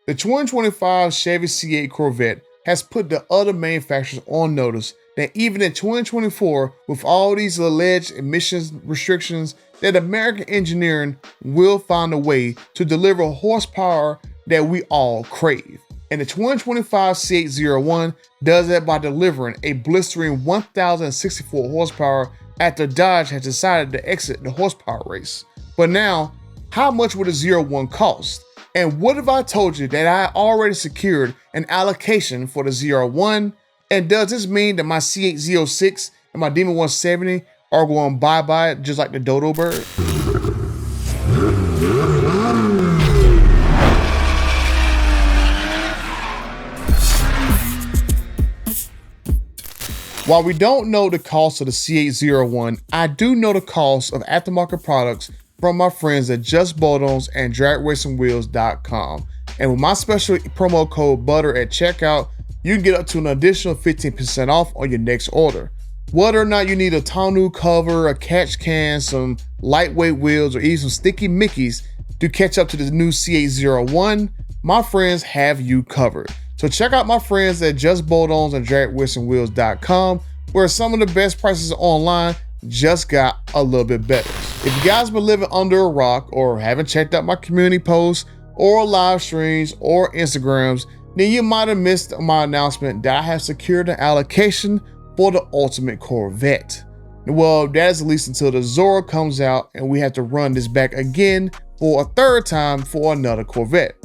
The 2025 Chevy C8 Corvette has put the other manufacturers on notice that even in 2024, with all these alleged emissions restrictions, that American engineering will find a way to deliver horsepower that we all crave. And the 2025 C8 ZR1 does that by delivering a blistering 1,064 horsepower after Dodge has decided to exit the horsepower race. But now, how much would a ZR1 cost? And what if I told you that I already secured an allocation for the ZR1? And does this mean that my C8 Z06 and my Demon 170 are going bye-bye just like the dodo bird? While we don't know the cost of the C8 ZR1, I do know the cost of aftermarket products from my friends at Just Bolt-Ons and DragRacingWheels.com. And with my special promo code BUTTER at checkout, you can get up to an additional 15% off on your next order. Whether or not you need a tonneau cover, a catch can, some lightweight wheels, or even some sticky Mickeys to catch up to the new C8 ZR1, my friends have you covered. So check out my friends at Just Bolt-Ons and DragRacingWheels.com, where some of the best prices online just got a little bit better. If you guys been living under a rock or haven't checked out my community posts or live streams or Instagrams, then you might have missed my announcement that I have secured an allocation for the ultimate Corvette. Well, that is at least until the Zora comes out and we have to run this back again for a third time for another Corvette.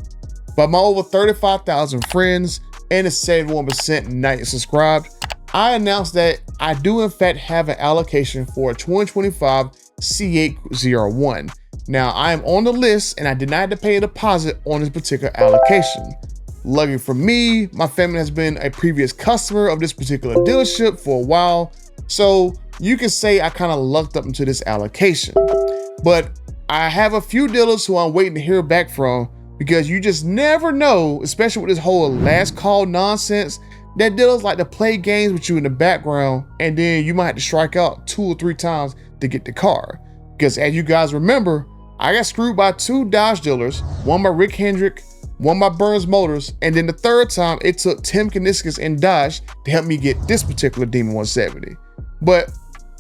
By my over 35,000 friends and the 71% not subscribed, I announced that I do in fact have an allocation for a 2025 C8 ZR1. Now I am on the list and I did not have to pay a deposit on this particular allocation. Lucky for me, my family has been a previous customer of this particular dealership for a while, so you can say I kind of lucked up into this allocation. But I have a few dealers who I'm waiting to hear back from, because you just never know, especially with this whole last call nonsense, that dealers like to play games with you in the background, and then you might have to strike out 2 or 3 times to get the car. Because as you guys remember, I got screwed by 2 Dodge dealers, one by Rick Hendrick, one by Burns Motors, and then the third time it took Tim Kaniskis and Dodge to help me get this particular Demon 170. But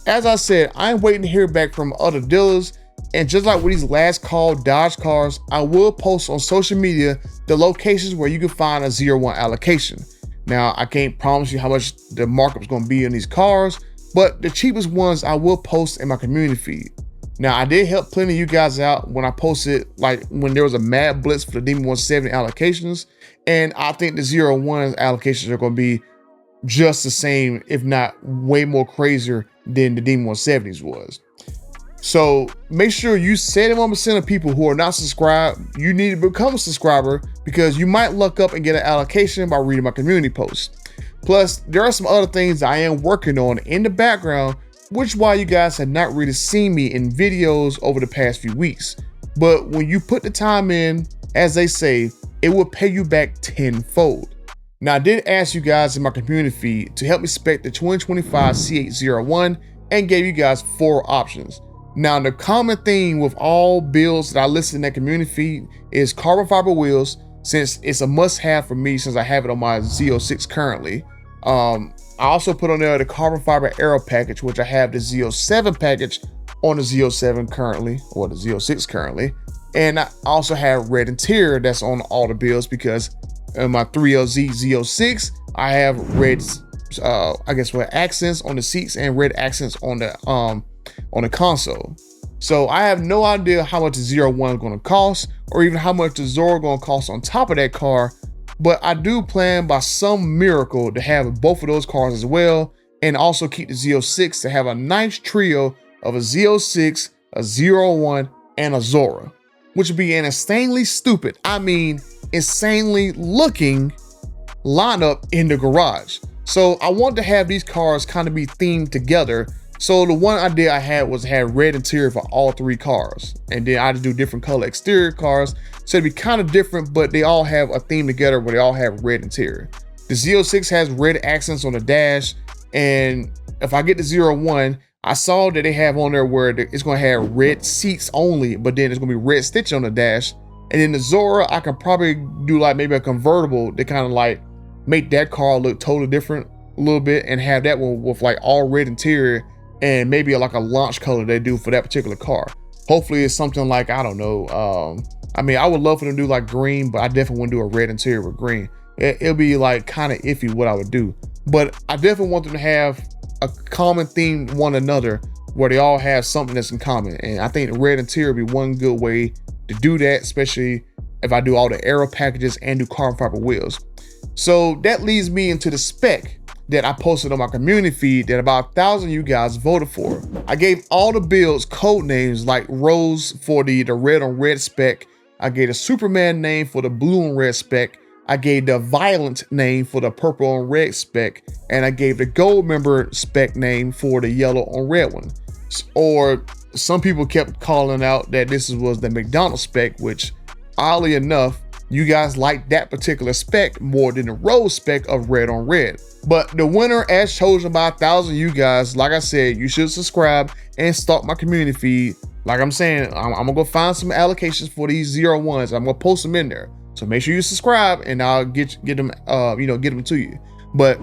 as I said, I'm waiting to hear back from other dealers. And just like with these last call Dodge cars, I will post on social media the locations where you can find a ZR1 allocation. Now, I can't promise you how much the markup is going to be in these cars, but the cheapest ones I will post in my community feed. Now, I did help plenty of you guys out when I posted, like when there was a mad blitz for the Demon 170 allocations, and I think the ZR1 allocations are going to be just the same, if not way more crazier than the Demon 170s was. So make sure you 71% of people who are not subscribed, you need to become a subscriber, because you might luck up and get an allocation by reading my community posts. Plus, there are some other things I am working on in the background, which is why you guys have not really seen me in videos over the past few weeks. But when you put the time in, as they say, it will pay you back tenfold. Now, I did ask you guys in my community feed to help me spec the 2025 C8 ZR1 and gave you guys 4 options. Now, the common theme with all builds that I listed in that community feed is carbon fiber wheels, since it's a must-have for me since I have it on my Z06 currently. I also put on there the carbon fiber aero package, which I have the Z07 package on the Z07 currently, or the Z06 currently. And I also have red interior that's on all the builds, because in my 3LZ Z06, I have red, red accents on the seats and red accents on the console. So I have no idea how much the ZR1 is going to cost, or even how much the Zora is going to cost on top of that car, but I do plan by some miracle to have both of those cars as well, and also keep the Z06 to have a nice trio of a Z06, a ZR1, and a Zora, which would be an insanely stupid, insanely looking lineup in the garage. So I want to have these cars kind of be themed together. So the one idea I had was to have red interior for all 3 cars, and then I just do different color exterior cars, so it'd be kind of different, but they all have a theme together where they all have red interior. The Z06 has red accents on the dash, and if I get the ZR1, I saw that they have on there where it's going to have red seats only, but then it's going to be red stitch on the dash, And then the Zora, I could probably do like maybe a convertible to kind of like make that car look totally different a little bit, and have that one with like all red interior and maybe like a launch color they do for that particular car. Hopefully it's something like, I don't know. I mean, I would love for them to do like green, but I definitely wouldn't do a red interior with green. It'll be like kind of iffy what I would do. But I definitely want them to have a common theme one another, where they all have something that's in common. And I think the red interior would be one good way to do that, especially if I do all the aero packages and do carbon fiber wheels. So that leads me into the spec that I posted on my community feed that about 1,000 of you guys voted for. I gave all the builds code names, like Rose for the red on red spec. I gave the Superman name for the blue on red spec. I gave the Violent name for the purple on red spec. And I gave the Gold Member spec name for the yellow on red one. Or some people kept calling out that this was the McDonald's spec, which oddly enough, you guys like that particular spec more than the Rose spec of red on red. But the winner, as chosen by 1,000 of you guys, like I said, you should subscribe and stalk my community feed. Like I'm saying, I'm gonna go find some allocations for these ZR1s. I'm gonna post them in there. So make sure you subscribe and I'll get them, get them to you. But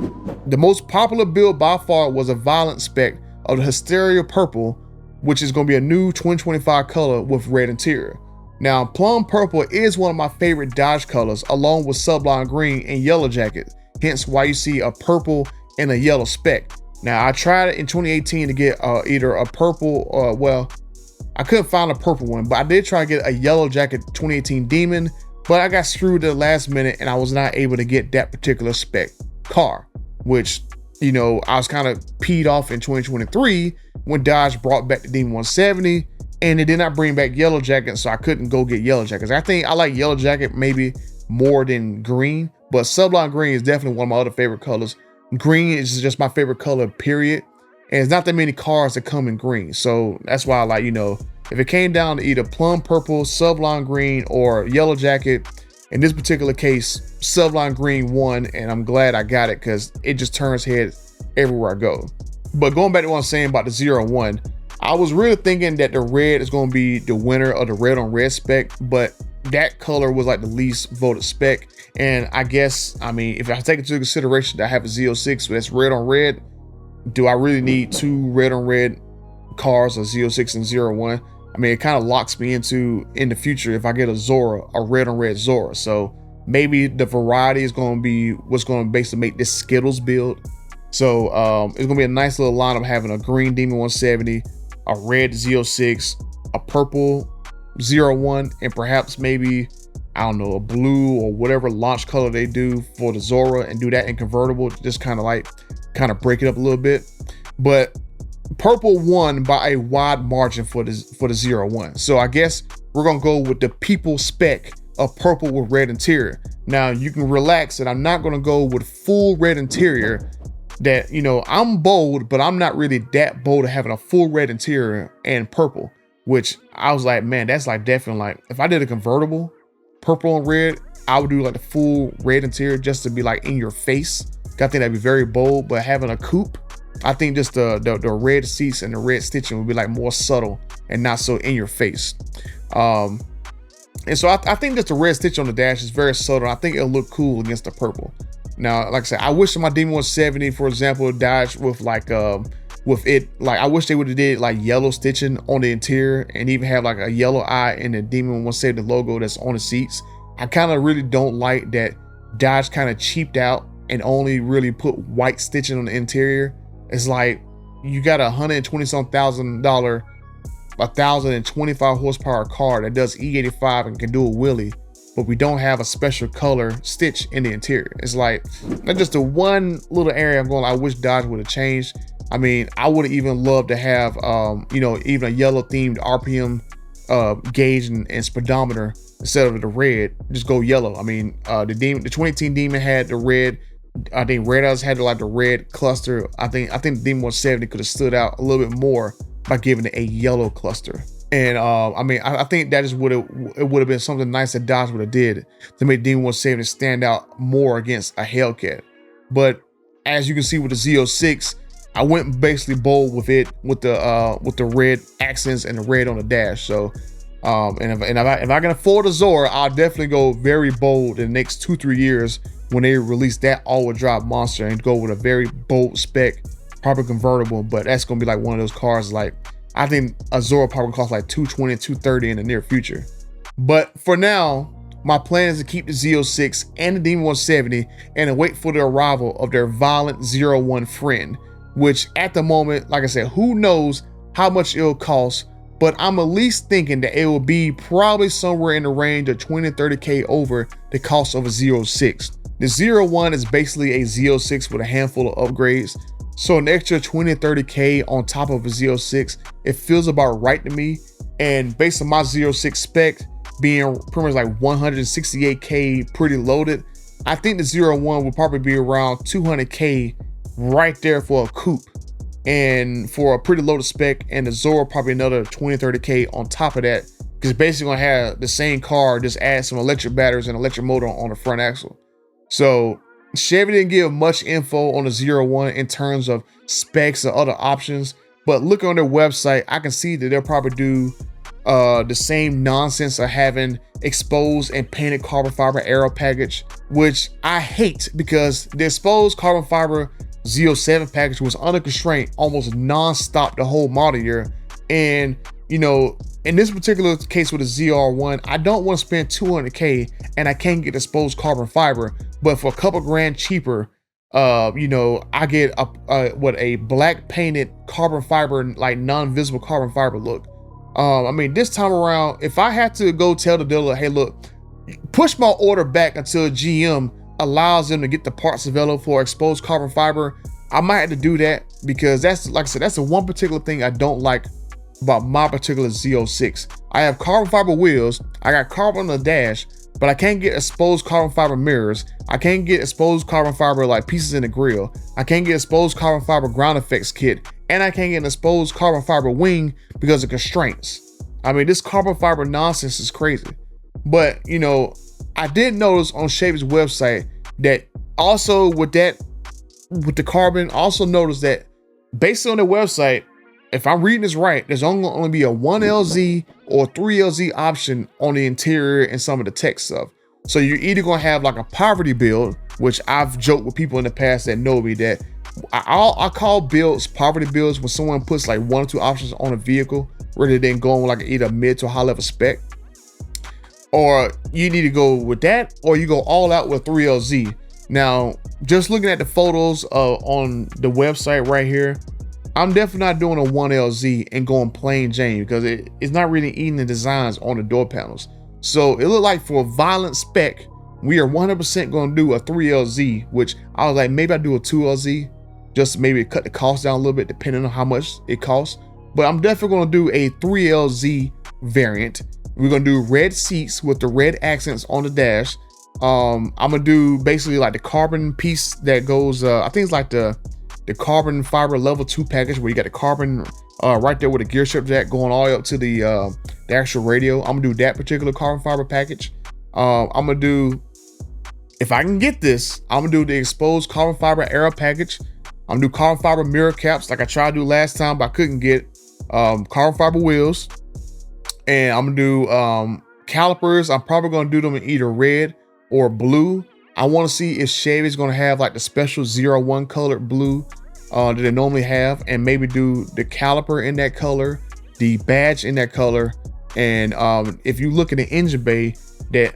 the most popular build by far was a Violent spec of the Hysteria Purple, which is gonna be a new 2025 color with red interior. Now, plum purple is one of my favorite Dodge colors, along with Sublime Green and Yellow Jacket, hence why you see a purple and a yellow spec. Now, I tried it in 2018 to get either a purple or, well, I couldn't find a purple one, but I did try to get a Yellow Jacket 2018 Demon, but I got screwed at the last minute and I was not able to get that particular spec car, which, you know, I was kind of peed off in 2023 when Dodge brought back the Demon 170. And it did not bring back Yellow Jacket, so I couldn't go get Yellow Jackets. I think I like Yellow Jacket maybe more than green, but Sublime Green is definitely one of my other favorite colors. Green is just my favorite color, period. And there's not that many cars that come in green. So that's why I like, if it came down to either plum purple, Sublime Green, or Yellow Jacket, in this particular case, Sublime Green won, and I'm glad I got it because it just turns heads everywhere I go. But going back to what I'm saying about the ZR1, I was really thinking that the red is going to be the winner of the red on red spec, but that color was like the least voted spec. And I guess, I mean, if I take into consideration that I have a Z06 that's red on red, do I really need two red on red cars, a Z06 and Z01? I mean, it kind of locks me into, in the future, if I get a Zora, a red on red Zora. So maybe the variety is going to be what's going to basically make this Skittles build. So it's going to be a nice little lineup having a green Demon 170, a red Z06, a purple ZR1, and perhaps maybe, I don't know, a blue or whatever launch color they do for the Zora, and do that in convertible, just kind of break it up a little bit. But purple won by a wide margin for the ZR1. So I guess we're gonna go with the people spec of purple with red interior. Now you can relax that I'm not gonna go with full red interior. That, I'm bold, but I'm not really that bold of having a full red interior and purple, which I was like, man, that's like definitely like, if I did a convertible, purple and red, I would do like the full red interior just to be like in your face. I think that'd be very bold, but having a coupe, I think just the red seats and the red stitching would be like more subtle and not so in your face. And so I think just the red stitch on the dash is very subtle. I think it'll look cool against the purple. Now, like I said, I wish my Demon 170, for example, Dodge with I wish they would have did like yellow stitching on the interior and even have like a yellow eye in the Demon 170 logo that's on the seats. I kind of really don't like that Dodge kind of cheaped out and only really put white stitching on the interior. It's like you got $120,000, 1,025 horsepower car that does E85 and can do a wheelie, but we don't have a special color stitch in the interior. It's like, that's just the one little area I'm going, I wish Dodge would have changed. I mean, I would have even loved to have, even a yellow themed RPM gauge and speedometer instead of the red. Just go yellow. I mean, the 2018 Demon had the red. I think Red Eyes had like the red cluster. I think the Demon 170 could have stood out a little bit more by giving it a yellow cluster. And I mean, I think that is what it would have been something nice that Dodge would have did to make Demon 170 stand out more against a Hellcat. But as you can see with the Z06, I went basically bold with it with the red accents and the red on the dash. So If I can afford a Zora, I'll definitely go very bold in the next 2-3 years when they release that all-wheel drive monster and go with a very bold spec, probably convertible. But that's gonna be like one of those cars. Like, I think a Zora probably costs like $220, $230 in the near future. But for now, my plan is to keep the Z06 and the Demon 170 and to wait for the arrival of their violent 01 friend, which at the moment, like I said, who knows how much it'll cost, but I'm at least thinking that it will be probably somewhere in the range of 20 to 30K over the cost of a 06. The 01 is basically a Z06 with a handful of upgrades. So an extra 20 to 30K on top of a Z06, it feels about right to me. And based on my 06 spec being pretty much like 168K pretty loaded, I think the 01 will probably be around 200K right there for a coupe and for a pretty loaded spec, and the Zora probably another 20-30K on top of that, because basically gonna have the same car, just add some electric batteries and electric motor on the front axle. So Chevy didn't give much info on the 01 in terms of specs or other options, but looking on their website, I can see that they'll probably do the same nonsense of having exposed and painted carbon fiber aero package, which I hate, because the exposed carbon fiber 07 package was under constraint almost non-stop the whole model year. And you know, in this particular case with the ZR1, I don't want to spend 200K and I can't get exposed carbon fiber, but for a couple grand cheaper, you know, I get a black painted carbon fiber, like non-visible carbon fiber look. I mean, this time around, if I had to go tell the dealer, hey, look, push my order back until GM allows them to get the parts available for exposed carbon fiber, I might have to do that, because that's, like I said, that's the one particular thing I don't like about my particular Z06. I have carbon fiber wheels, I got carbon on the dash, but I can't get exposed carbon fiber mirrors. I can't get exposed carbon fiber like pieces in the grill. I can't get exposed carbon fiber ground effects kit, and I can't get an exposed carbon fiber wing because of constraints. I mean, this carbon fiber nonsense is crazy. But you know, I did notice on Chevy's website that also with the carbon, also notice that based on their website, if I'm reading this right, there's only be a 1LZ or 3LZ option on the interior and some of the tech stuff. So you're either gonna have like a poverty build, which I've joked with people in the past that know me that I call builds poverty builds when someone puts like 1 or 2 options on a vehicle rather than going with like either mid to high level spec. Or you need to go with that, or you go all out with 3LZ. Now, just looking at the photos on the website right here, I'm definitely not doing a 1LZ and going plain Jane, because it's not really eating the designs on the door panels. So it looked like for a violent spec, we are 100% going to do a 3LZ, which I was like, maybe I do a 2LZ, just maybe cut the cost down a little bit depending on how much it costs. But I'm definitely going to do a 3LZ variant. We're going to do red seats with the red accents on the dash. I'm going to do basically like the carbon piece that goes, I think it's like the carbon fiber level 2 package, where you got the carbon right there with the gear shift jack going all the way up to the actual radio. I'm gonna do that particular carbon fiber package. I'm gonna do, if I can get this, I'm gonna do the exposed carbon fiber aero package. I'm gonna do carbon fiber mirror caps like I tried to do last time, but I couldn't get. Carbon fiber wheels, and I'm gonna do calipers. I'm probably gonna do them in either red or blue. I want to see if Chevy's gonna have like the special 01 colored blue that they normally have, and maybe do the caliper in that color, the badge in that color. And if you look at the engine bay, that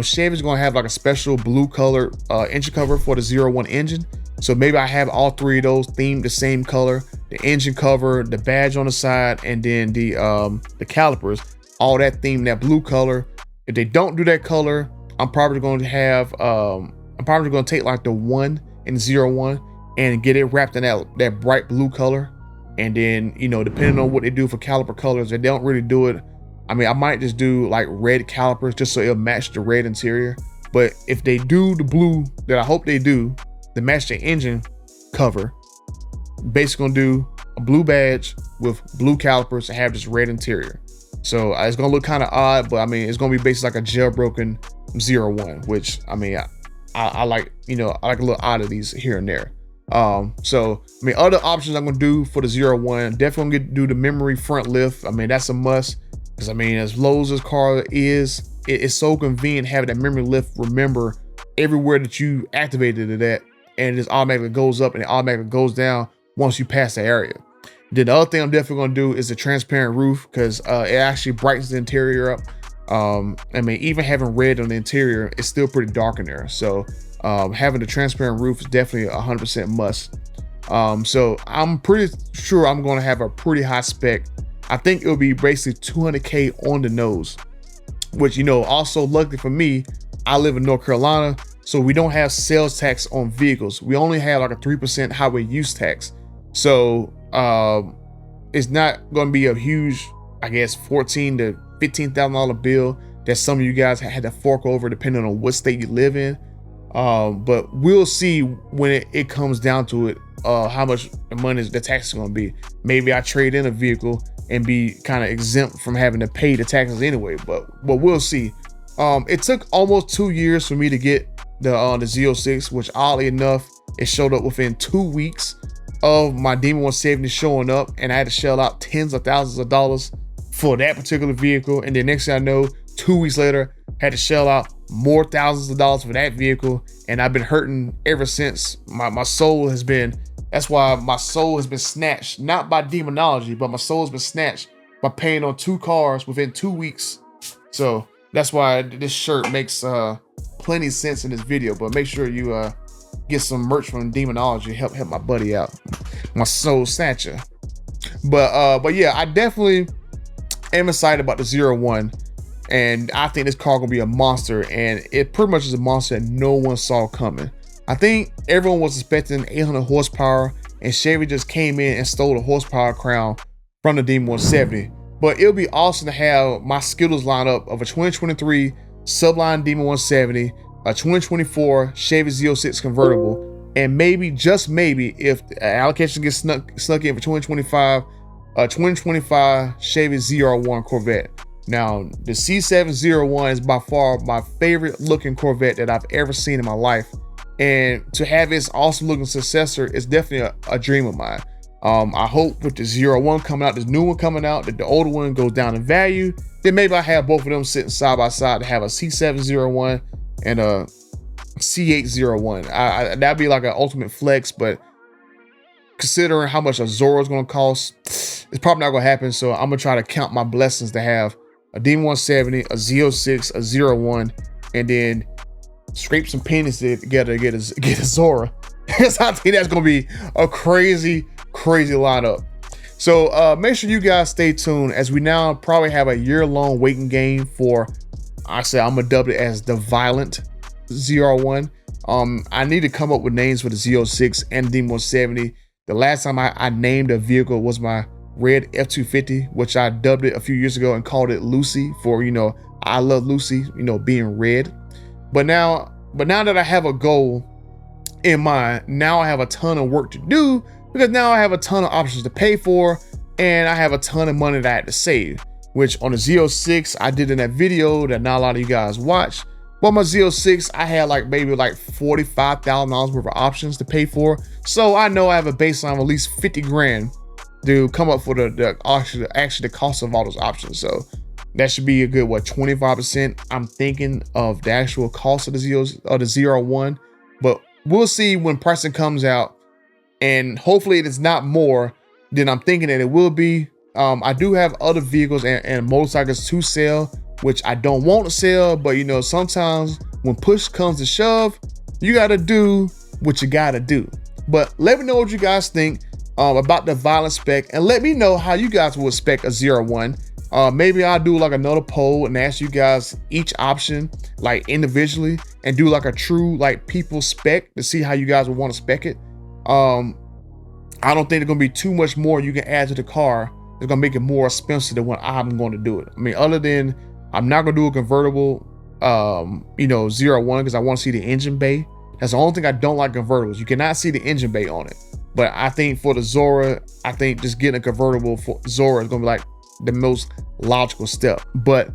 Chevy's gonna have like a special blue colored engine cover for the 01 engine. So maybe I have all 3 of those themed the same color: the engine cover, the badge on the side, and then the calipers, all that themed that blue color. If they don't do that color, I'm probably going to have I'm probably going to take like the 1 and 01 and get it wrapped in that bright blue color. And then, you know, depending on what they do for caliper colors, if they don't really do it, I mean, I might just do like red calipers just so it'll match the red interior. But if they do the blue that I hope they do, to match the engine cover, basically gonna do a blue badge with blue calipers and have this red interior. So it's gonna look kind of odd, but I mean, it's gonna be basically like a jailbroken 01, which I mean, I like, you know, I like a little oddities here and there. So I mean, other options I'm gonna do for the 01, definitely gonna do the memory front lift. I mean, that's a must. Because I mean, as low as this car is, it's so convenient having that memory lift. Remember everywhere that you activated it at, and it just automatically goes up and it automatically goes down once you pass the area. Then the other thing I'm definitely gonna do is the transparent roof, because it actually brightens the interior up. I mean, even having red on the interior, it's still pretty dark in there. So having the transparent roof is definitely 100% must. So I'm pretty sure I'm gonna have a pretty high spec. I think it'll be basically 200K on the nose, which, you know, also luckily for me, I live in North Carolina, so we don't have sales tax on vehicles. We only have like a 3% highway use tax. So it's not going to be a huge, I guess, $14,000 to $15,000 bill that some of you guys had to fork over depending on what state you live in. But we'll see when it comes down to it, how much money the tax is going to be. Maybe I trade in a vehicle and be kind of exempt from having to pay the taxes anyway, but we'll see. It took almost 2 years for me to get the Z06, which oddly enough, it showed up within 2 weeks of my Demon 170 showing up, and I had to shell out tens of thousands of dollars for that particular vehicle. And then next thing I know, 2 weeks later, had to shell out more thousands of dollars for that vehicle. And I've been hurting ever since. My soul has been, that's why my soul has been snatched, not by demonology, but my soul has been snatched by paying on 2 cars within 2 weeks. So that's why this shirt makes plenty of sense in this video. But make sure you get some merch from demonology, help my buddy out, my soul snatcher. But yeah, I definitely am excited about the Z01, and I think this car gonna be a monster, and it pretty much is a monster that no one saw coming. I think everyone was expecting 800 horsepower, and Chevy just came in and stole the horsepower crown from the Demon 170. But it'll be awesome to have my Skittles lineup of a 2023 Subline Demon 170, a 2024 Chevy Z06 convertible, and maybe, just maybe, if the allocation gets snuck in for 2025, a 2025 Chevy ZR1 Corvette. Now, the C8 ZR1 is by far my favorite looking Corvette that I've ever seen in my life. And to have its awesome looking successor is definitely a dream of mine. I hope with the Z01 coming out, this new one coming out, that the older one goes down in value. Then maybe I have both of them sitting side by side to have a C8 ZR1 and a C8 ZR1. That'd be like an ultimate flex, but considering how much a Zora is going to cost, it's probably not going to happen. So I'm going to try to count my blessings to have a Demon 170, a Z06, a Z01, and then scrape some pennies together to get a Zora. Because I think that's going to be a crazy lineup. So make sure you guys stay tuned, as we now probably have a year-long waiting game for, I'm gonna dub it as the Violent ZR1. I need to come up with names for the Z06 and the Demon 170. The last time I named a vehicle was my red F250, which I dubbed it a few years ago and called it Lucy for, you know, I love Lucy, you know, being red. But now that I have a goal in mind, now I have a ton of work to do, because now I have a ton of options to pay for, and I have a ton of money that I had to save, which on the Z06, I did in that video that not a lot of you guys watched. But my Z06, I had maybe $45,000 worth of options to pay for. So I know I have a baseline of at least 50 grand to come up for the actually the cost of all those options. So that should be a good, what, 25%, I'm thinking, of the actual cost of the ZR1. But we'll see when pricing comes out, and hopefully it is not more than I'm thinking that it will be. I do have other vehicles and motorcycles to sell, which I don't want to sell, but you know, sometimes when push comes to shove, you gotta do what you gotta do. But let me know what you guys think about the Violent spec, and let me know how you guys would spec a ZR1. Maybe I'll do another poll and ask you guys each option individually, and do a true people spec to see how you guys would want to spec it. I don't think there's gonna be too much more you can add to the car. It's gonna make it more expensive than what I'm going to do it. I mean, other than I'm not gonna do a convertible, you know, ZR1, because I want to see the engine bay. That's the only thing I don't like convertibles. You cannot see the engine bay on it. But I think for the Zora, I think just getting a convertible for Zora is gonna be the most logical step. But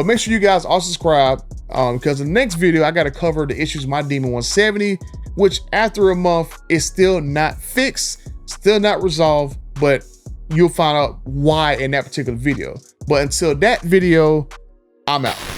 make sure you guys all subscribe, because the next video I got to cover the issues of my Demon 170, which after a month is still not fixed, still not resolved, but you'll find out why in that particular video. But until that video, I'm out.